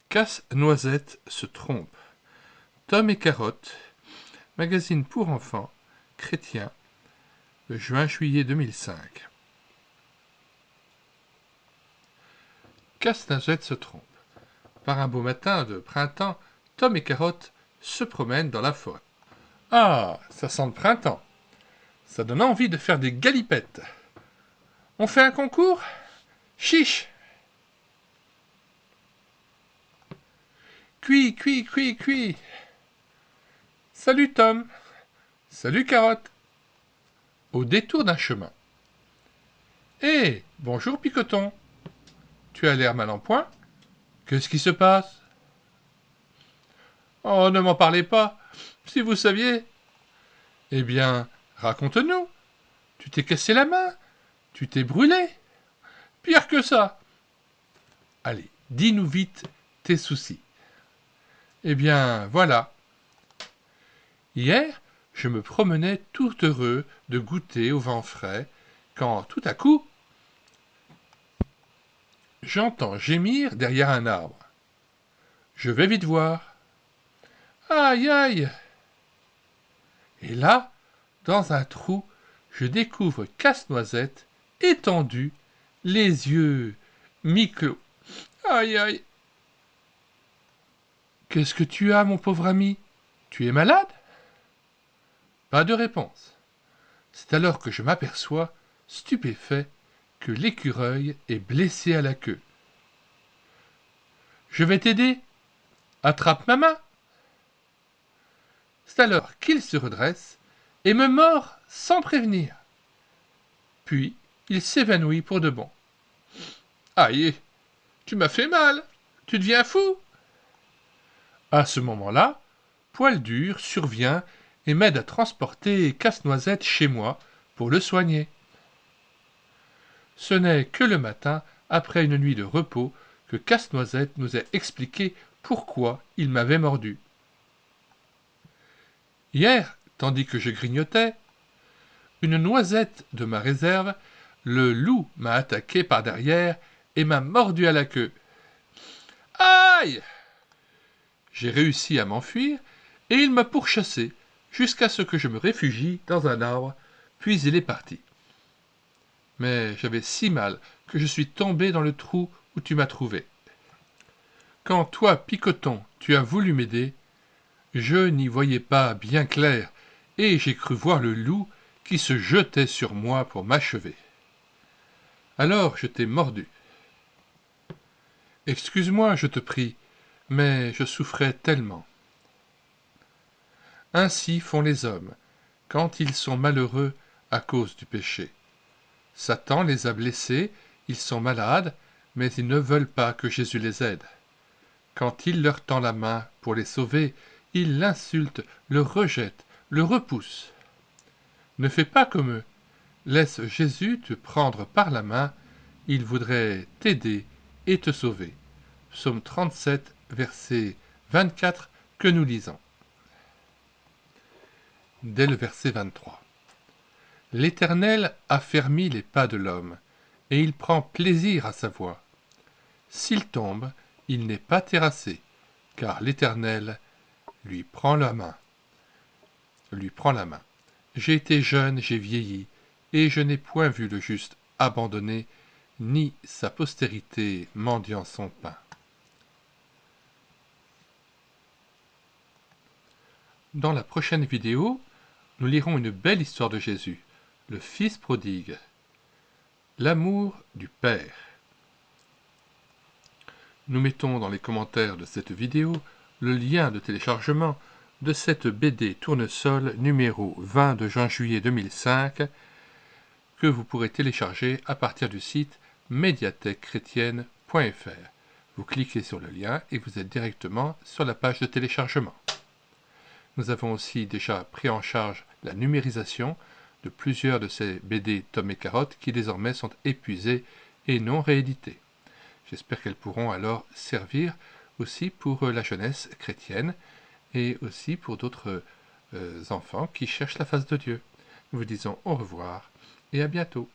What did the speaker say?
Casse-Noisette se trompe. Tom et Carotte, magazine pour enfants, chrétien, de juin-juillet 2005. Casse-Noisette se trompe. Par un beau matin de printemps, Tom et Carotte se promènent dans la forêt. Ah, ça sent le printemps. Ça donne envie de faire des galipettes. On fait un concours? Chiche! Cui, cui, cui, cui. Salut Tom. Salut Carotte. Au détour d'un chemin. Hé, bonjour Picoton. Tu as l'air mal en point. Qu'est-ce qui se passe? Oh, ne m'en parlez pas. Si vous saviez. Eh bien, raconte-nous. Tu t'es cassé la main. Tu t'es brûlé. Pire que ça. Allez, dis-nous vite tes soucis. Eh bien, voilà. Hier, je me promenais tout heureux de goûter au vent frais, quand tout à coup, j'entends gémir derrière un arbre. Je vais vite voir. Aïe, aïe! Et là, dans un trou, je découvre Casse-Noisette, étendu, les yeux mi-clos. Aïe, aïe! Qu'est-ce que tu as, mon pauvre ami? Tu es malade? Pas de réponse. C'est alors que je m'aperçois, stupéfait, que l'écureuil est blessé à la queue. Je vais t'aider. Attrape ma main. C'est alors qu'il se redresse et me mord sans prévenir. Puis il s'évanouit pour de bon. Aïe, tu m'as fait mal. Tu deviens fou. À ce moment-là, Poil-dur survient et m'aide à transporter Casse-Noisette chez moi pour le soigner. Ce n'est que le matin, après une nuit de repos, que Casse-Noisette nous a expliqué pourquoi il m'avait mordu. Hier, tandis que je grignotais, une noisette de ma réserve, le loup m'a attaqué par derrière et m'a mordu à la queue. Aïe! J'ai réussi à m'enfuir et il m'a pourchassé jusqu'à ce que je me réfugie dans un arbre, puis il est parti. Mais j'avais si mal que je suis tombé dans le trou où tu m'as trouvé. Quand toi, Picoton, tu as voulu m'aider, je n'y voyais pas bien clair, et j'ai cru voir le loup qui se jetait sur moi pour m'achever. Alors je t'ai mordu. Excuse-moi, je te prie, mais je souffrais tellement. Ainsi font les hommes, quand ils sont malheureux à cause du péché. Satan les a blessés, ils sont malades, mais ils ne veulent pas que Jésus les aide. Quand il leur tend la main pour les sauver, ils l'insultent, le rejettent, le repoussent. Ne fais pas comme eux. Laisse Jésus te prendre par la main, il voudrait t'aider et te sauver. Psaume 37, verset 24 que nous lisons. Dès le verset 23. L'Éternel affermit les pas de l'homme, et il prend plaisir à sa voie. S'il tombe, il n'est pas terrassé, car l'Éternel lui prend la main. J'ai été jeune, j'ai vieilli, et je n'ai point vu le juste abandonné, ni sa postérité mendiant son pain. Dans la prochaine vidéo, nous lirons une belle histoire de Jésus, le Fils prodigue, l'amour du Père. Nous mettons dans les commentaires de cette vidéo le lien de téléchargement de cette BD Tournesol numéro 20 de juin-juillet 2005 que vous pourrez télécharger à partir du site médiathèquechrétienne.fr. Vous cliquez sur le lien et vous êtes directement sur la page de téléchargement. Nous avons aussi déjà pris en charge la numérisation de plusieurs de ces BD Tom et Carotte qui désormais sont épuisées et non rééditées. J'espère qu'elles pourront alors servir aussi pour la jeunesse chrétienne et aussi pour d'autres enfants qui cherchent la face de Dieu. Nous vous disons au revoir et à bientôt.